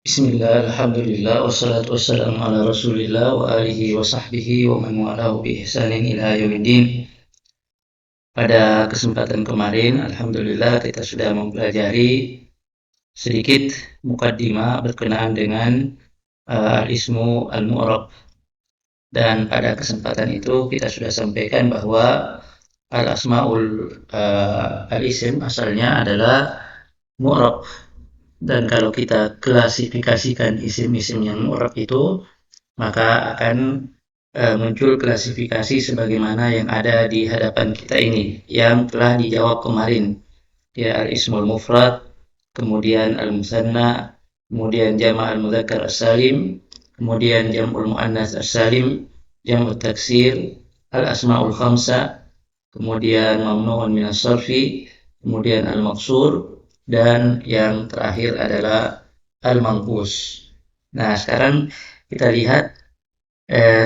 Bismillah, alhamdulillah, wassalatu wassalamu ala rasulillah wa alihi wa sahbihi wa man walahu bi ihsanin ila yaumiddin. Pada kesempatan kemarin, alhamdulillah kita sudah mempelajari sedikit mukaddimah berkenaan dengan al-ismu al-mu'rab. Dan pada kesempatan itu kita sudah sampaikan bahwa al-asmaul al-isim asalnya adalah mu'rab. Dan kalau kita klasifikasikan isim-isim yang mu'rab itu, maka akan muncul klasifikasi sebagaimana yang ada di hadapan kita ini yang telah dijawab kemarin, ya al-ismul mufrad, kemudian al-musanna, kemudian jama' al-mudzakkar as-salim, kemudian jam'ul muannas as-salim, jam'ut taksir, al-asmaul khamsa, kemudian mamnu'un minas sarfi, kemudian al-maqsur, dan yang terakhir adalah al-manqus. Nah, sekarang kita lihat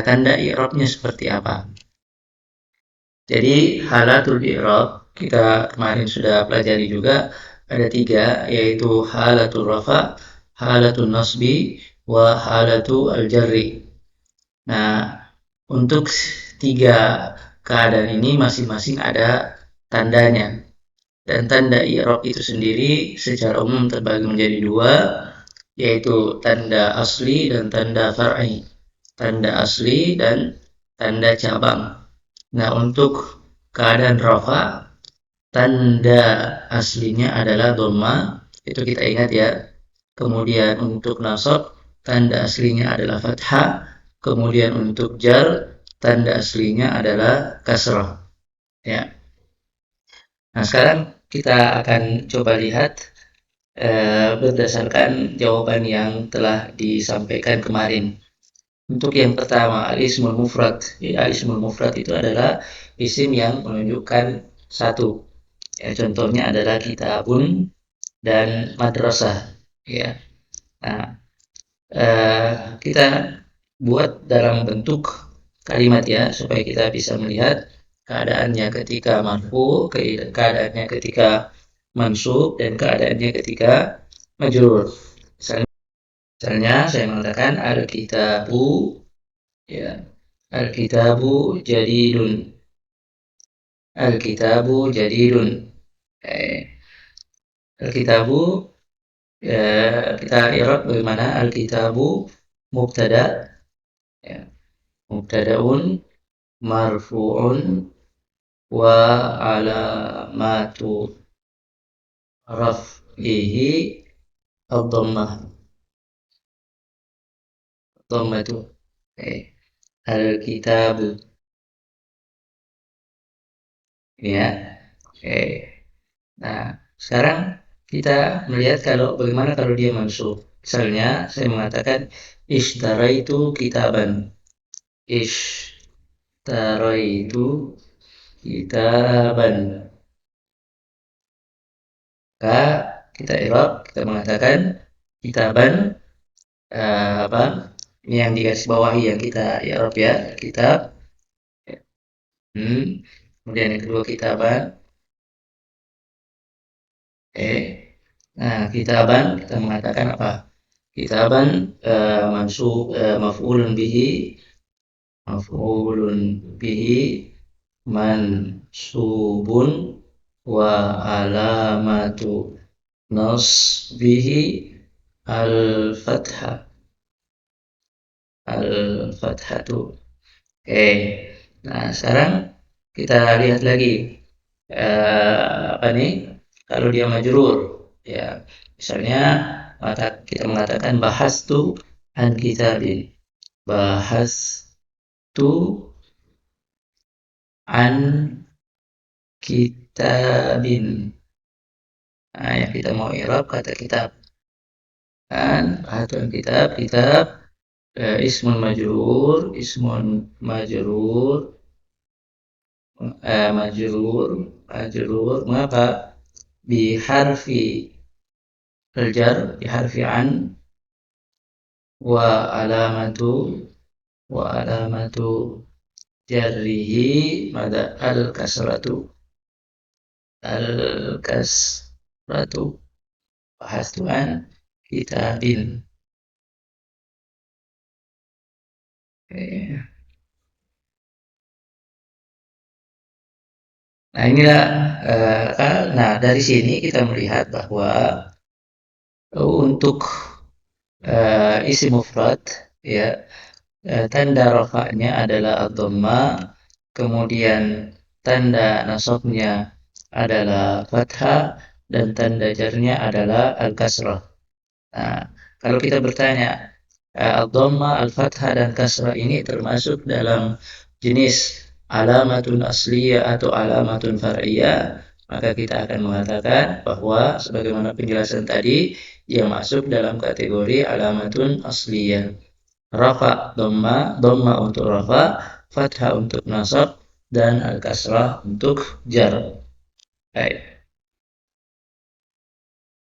tanda i'rabnya seperti apa. Jadi halatul i'rab kita kemarin sudah pelajari juga ada 3, yaitu halatul rafa, halatul nasbi, wa halatul al-jarri. Nah, untuk 3 keadaan ini masing-masing ada tandanya. Dan tanda i'rab itu sendiri secara umum terbagi menjadi 2, yaitu tanda asli dan tanda far'i. Tanda asli dan tanda cabang. Nah, untuk keadaan rafa, tanda aslinya adalah dhamma, itu kita ingat ya. Kemudian untuk nasab, tanda aslinya adalah fathah. Kemudian untuk jar, tanda aslinya adalah kasrah. Ya. Nah, sekarang kita akan coba lihat berdasarkan jawaban yang telah disampaikan kemarin. Untuk yang pertama, al-ismul mufrad. Al-ismul mufrad itu adalah isim yang menunjukkan satu. Ya, contohnya adalah kitabun dan madrasah. Ya. Nah, kita buat dalam bentuk kalimat ya, supaya kita bisa melihat keadaannya ketika marfu, keadaannya ketika mansub, dan keadaannya ketika majrur. Misalnya saya mengatakan al-kitabu, ya, al-kitabu jadidun. Al-kitabu jadidun. Al-kitabu, kita i'rab bagaimana? Al-kitabu mubtada, ya, mubtadaun marfu'un wa alamatu raf'ihi ad-dhammah. Dhammatu. Al-kitabu. Ya. Nah, sekarang kita melihat bagaimana kalau dia mansub. Misalnya saya mengatakan ishtaraitu kitaban. Ishtaraitu kitaban. Maka kita i'rab, kita mengatakan kitaban, apa? Ini yang digaris bawahi yang kita i'rab ya, kitab. Kemudian yang kedua kitaban. Nah, kitaban kita mengatakan apa? Kitaban mansub, maf'ulun bihi mansubun wa alamatu nasbihi al-fathatu. Nah, sekarang kita lihat lagi apa nih? Kalau dia majrur, ya, misalnya kita mengatakan bahastu an kitabin. Bahastu an kitabin. Nah, yang kita mau i'rab kata kitab. Kan, bahastu an kitab, ismun majrur, mengapa? Biharfi an wa alamatu jarrihi mada al-kasratu bahastu an kitabin. Oke. Nah inilah, nah dari sini kita melihat bahwa untuk isim mufrad, ya, tanda rafa'nya adalah ad-dhamma, kemudian tanda nasabnya adalah fathah, dan tanda jarnya adalah al-kasrah. Nah, kalau kita bertanya, ad-dhamma, al-fathah, dan kasrah ini termasuk dalam jenis alamatun asliyah atau alamatun far'iyah, maka kita akan mengatakan bahwa sebagaimana penjelasan tadi, dia masuk dalam kategori alamatun asliyah. Rafa dhamma, dhamma untuk rafa, fathah untuk nasab, dan al-kasrah untuk jar. Baik.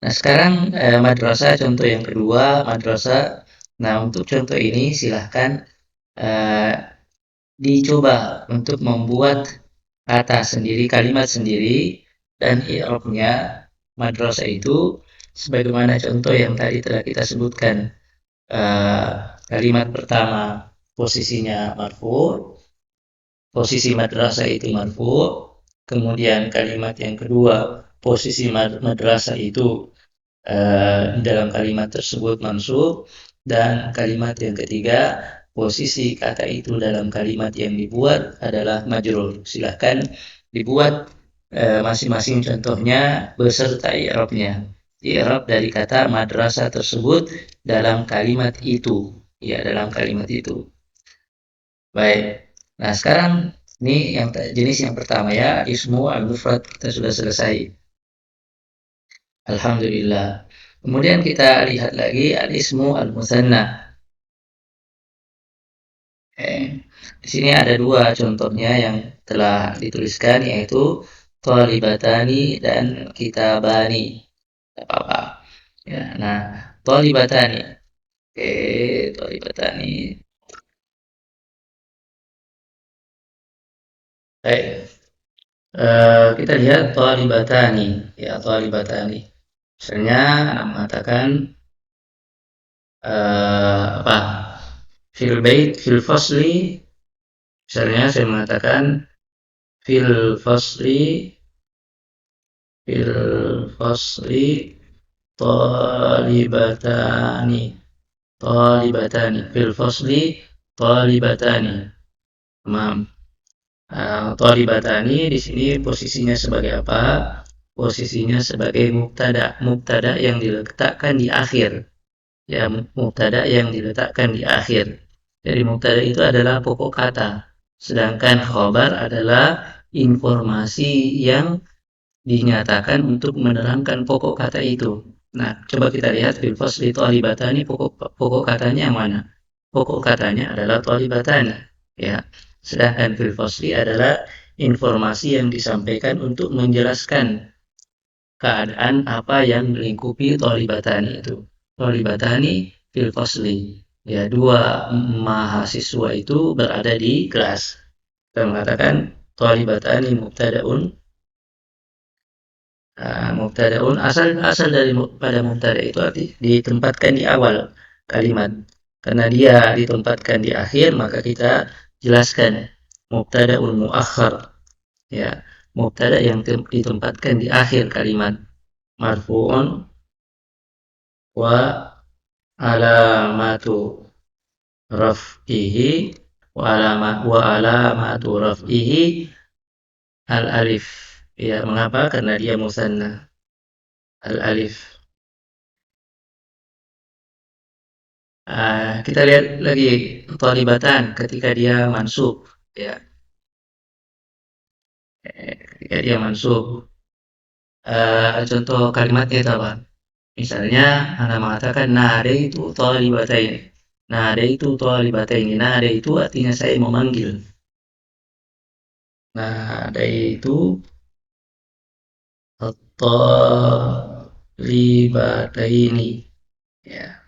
Nah sekarang madrasah contoh yang kedua, madrasah. Nah untuk contoh ini silahkan eh, dicoba untuk membuat kata sendiri, kalimat sendiri, dan i'rabnya madrasah itu sebagaimana contoh yang tadi telah kita sebutkan. Eh, Kalimat pertama posisinya marfu, posisi madrasah itu marfu, kemudian kalimat yang kedua posisi madrasah itu di dalam kalimat tersebut mansub, dan kalimat yang ketiga posisi kata itu dalam kalimat yang dibuat adalah majrur. Silahkan dibuat masing-masing contohnya beserta i'rabnya. I'rab dari kata madrasah tersebut dalam kalimat itu. Ya, dalam kalimat itu. Baik. Nah, sekarang ini yang jenis yang pertama ya, ismu al-mufrad kita sudah selesai. Alhamdulillah. Kemudian kita lihat lagi al-ismu al-musanna. Di sini ada dua contohnya yang telah dituliskan, yaitu thalibatani dan kitabani. Tidak apa-apa. Ya, nah, thalibatani. Oke, thalibatani. Baik. Kita lihat thalibatani. Ya, thalibatani. Misalnya Anda mengatakan apa? Fil bait, fil fasli. Misalnya saya mengatakan fil fasli, fil fasli talibatani, talibatani, fil fasli talibatani. Tamam. Talibatani di sini posisinya sebagai apa? Posisinya sebagai mubtada, mubtada yang diletakkan di akhir. Ya, mubtada yang diletakkan di akhir. Jadi mubtada itu adalah pokok kata, sedangkan khobar adalah informasi yang dinyatakan untuk menerangkan pokok kata itu. Nah, coba kita lihat fil fasli thalibatani, pokok katanya yang mana? Pokok katanya adalah thalibatani, ya. Sedangkan fil fasli adalah informasi yang disampaikan untuk menjelaskan keadaan apa yang melingkupi thalibatani itu. Thalibatani fil fasli. Ya, dua mahasiswa itu berada di kelas. Kita mengatakan thalibatani mubtadaun. Mubtadaun asal dari pada mubtada itu arti ditempatkan di awal kalimat. Karena dia ditempatkan di akhir, maka kita jelaskan mubtadaun muakhar. Ya, mubtada yang ditempatkan di akhir kalimat, marfu'un wa alamatu raf'ihi wa alamatu raf'ihi al alif. Ya, mengapa? Karena dia musanna. Al alif. Kita lihat lagi talibatan ketika dia mansub, ya. Ketika dia mansub, contoh kalimatnya itu apa? Misalnya Anda mengatakan nadaitu talibatain. Nadaitu talibatain. Nada itu artinya saya memanggil. Nadaitu talibataini. Ya.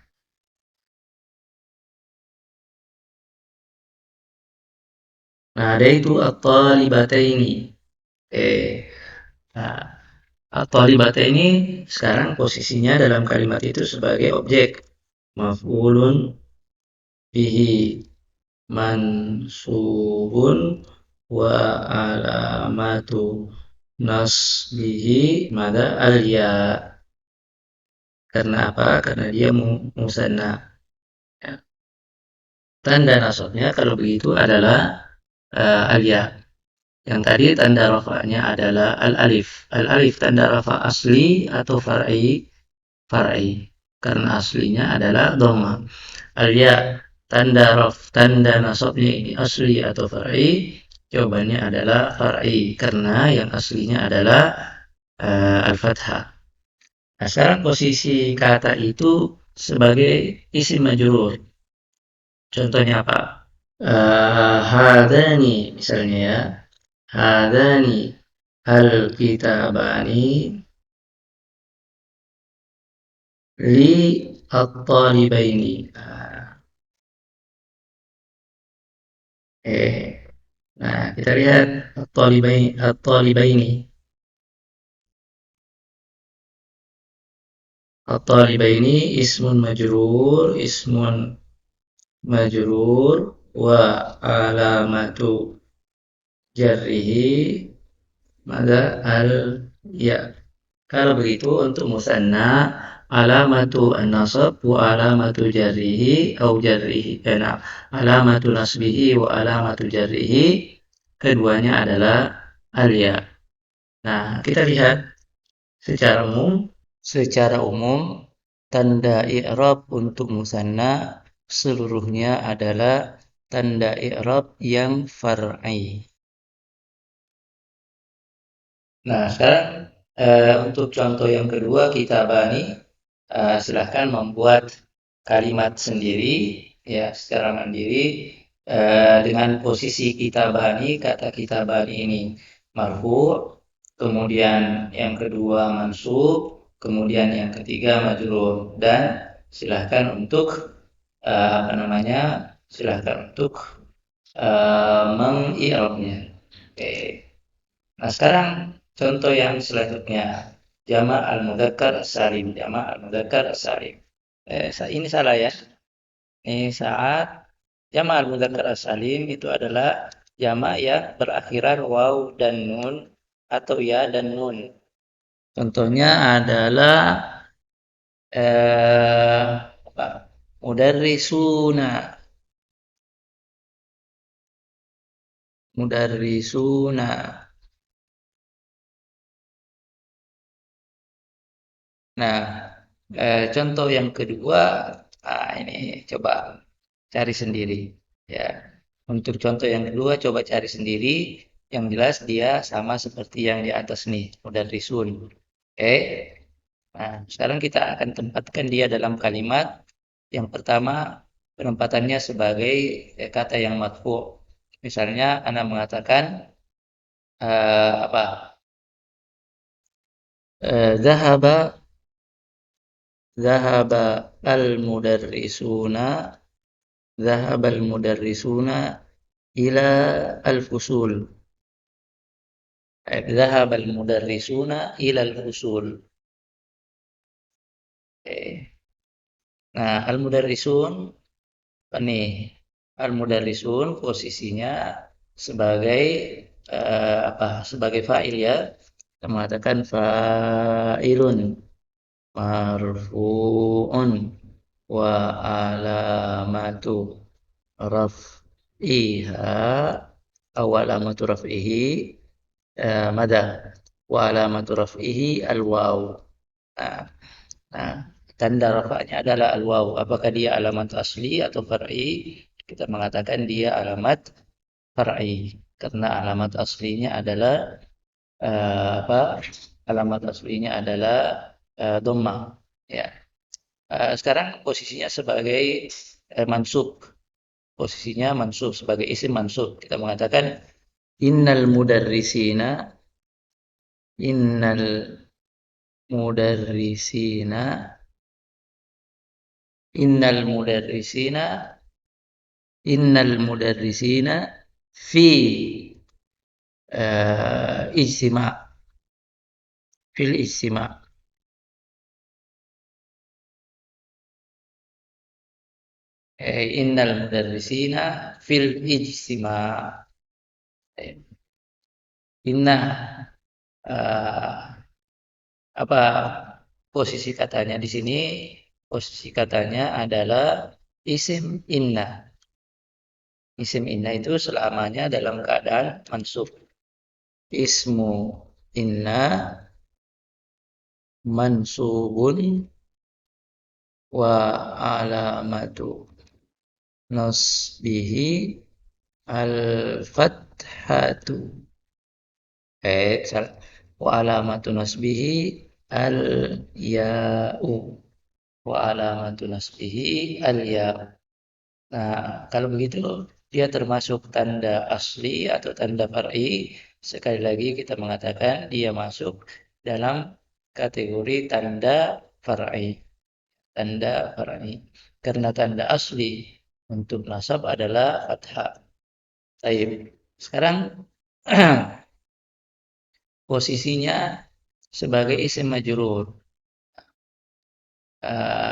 Nadaitu at-talibataini. Nah, at-talibataini sekarang posisinya dalam kalimat itu sebagai objek maf'ulun bihi. mansubun wa alamatu nasbihi mada al-ya. Karena apa? Karena dia musanna. Ya. Tanda nasabnya kalau begitu adalah al-ya. Yang tadi tanda rafa'nya adalah al-alif. Al-alif tanda rafa' asli atau far'i? Far'i. Karena aslinya adalah dhamma. Al-ya tanda nasabnya ini asli atau far'i? Jawabannya adalah far'i karena yang aslinya adalah al-fathah. Nah, sekarang posisi kata itu sebagai isim majrur. Contohnya apa? Hadani misalnya ya. Hadani al-kitabani li at-talibaini. Nah, kita lihat at-talibaini. At-talibaini ismun majrur wa alamatu jarrihi mada al ya. Kalau begitu untuk musanna alamatu an-nasab wa alamatu jarrihi au jarrihi nah, alamatu nasbihi wa alamatu jarrihi keduanya adalah al-ya. Nah, kita lihat secara umum tanda i'rab untuk musanna seluruhnya adalah tanda i'rab yang far'i. Nah, sekarang untuk contoh yang kedua kita bani silahkan membuat kalimat sendiri ya secara mandiri dengan posisi kita bani, kata kita bani ini marfu, kemudian yang kedua mansub, kemudian yang ketiga majrur dan silahkan untuk silahkan untuk mengi'rabnya. Oke. Nah, sekarang contoh yang selanjutnya jama' al-mudzakkar salim. Jama' al-mudzakkar salim. Ini salah ya. Ini saat jama' al-mudzakkar salim itu adalah jama' yang berakhiran waw dan nun atau ya dan nun. Contohnya adalah apa? Mudarrisuna. Mudarrisuna. Nah, contoh yang kedua, ini coba cari sendiri. Ya, untuk contoh yang kedua coba cari sendiri. Yang jelas dia sama seperti yang di atas nih, mudarrisun. Oke. Nah, sekarang kita akan tempatkan dia dalam kalimat. Yang pertama, penempatannya sebagai kata yang matfu. Misalnya, Anda mengatakan apa? Zahaba Zahaba al-mudarrisuna Zahabal mudarrisuna ila al-fusul. Zahabal mudarrisuna ila al-fusul. Nah, al-mudarrisun ini al-mudarrisun posisinya sebagai sebagai fa'il ya. Kita mengatakan fa'ilun marfu'un wa alamatu raf'iha awalamatu raf'ihi mada wa alamatu raf'ihi al-waw. Nah, nah, tanda rafa'nya adalah al-waw. Apakah dia alamat asli atau far'i? Kita mengatakan dia alamat far'i karena alamat aslinya adalah apa? Alamat aslinya adalah dhamma. Ya. Sekarang posisinya sebagai mansub. Posisinya mansub sebagai isim mansub. Kita mengatakan innal mudarrisina innal mudarrisina innal mudarrisina innal mudarrisina fi ijtima fil ijtima. Innal mudarrisina fil ijtima. Inna eh, apa posisi katanya di sini? Posisi katanya adalah isim inna. Isim inna itu selamanya dalam keadaan mansub. Ismu inna mansubun wa alamatu nasbihi al-fathatu. Salah. Wa alamatu nasbihi al-ya'u. Wa alamatu nasbihi al-ya'u. Nah, kalau begitu dia termasuk tanda asli atau tanda far'i. Sekali lagi kita mengatakan dia masuk dalam kategori tanda far'i. Tanda far'i. Karena tanda asli untuk nasab adalah fathah. Baik. Sekarang posisinya sebagai isim majrur.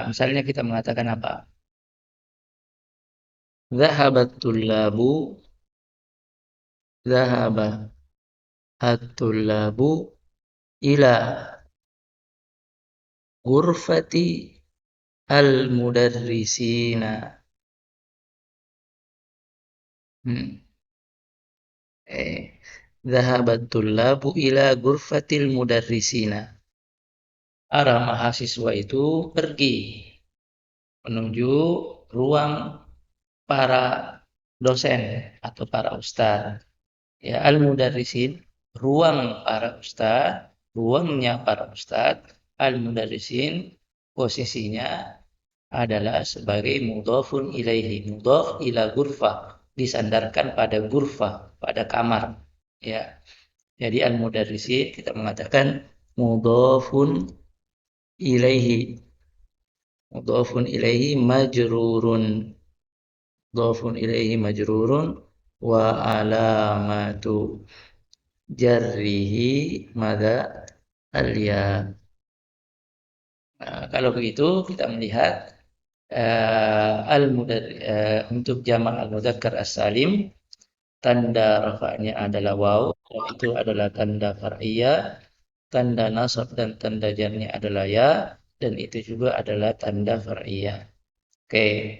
Misalnya kita mengatakan apa? Zahabat tullabu, zahaba at-tullabu ila ghurfati al-mudarrisina. Hmm. Eh, Zahabat tullabu ila ghurfatil mudarrisina. Para mahasiswa itu pergi menuju ruang para dosen atau para ustaz. Ya, al-mudarrisin, ruang para ustaz, ruangnya para ustaz, al-mudarrisin posisinya adalah sebagai mudhafun ilaihi, mudhaf ila ghurfah, disandarkan pada ghurfah, pada kamar. Ya, jadi al-mudarrisin kita mengatakan mudhafun ilaihi, mudhafun ilaihi majrurun, mudhafun ilaihi majrurun wa alamatu jarrihi mada al-ya. Kalau begitu kita melihat untuk jamak al-mudzakkar as-salim tanda rafa'nya adalah waw, itu adalah tanda far'iyah, tanda nasab dan tanda jarnya adalah ya, dan itu juga adalah tanda far'iyah. Oke.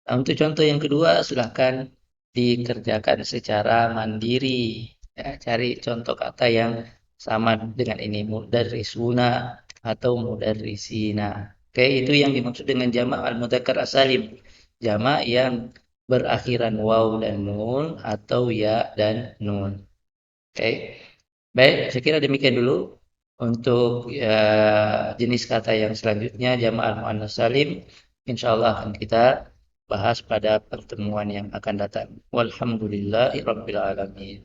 Nah, untuk contoh yang kedua silahkan dikerjakan secara mandiri. Ya, cari contoh kata yang sama dengan ini, mudarrisuna atau mudarrisina. Oke, itu yang dimaksud dengan jamak al-mudzakkar as-salim. Jamak yang berakhiran waw dan nun atau ya dan nun. Oke. Baik, saya kira demikian dulu untuk jenis kata yang selanjutnya jamak al-muannats salim. Insyaallah akan kita bahas pada pertemuan yang akan datang. Walhamdulillahirabbil alamin.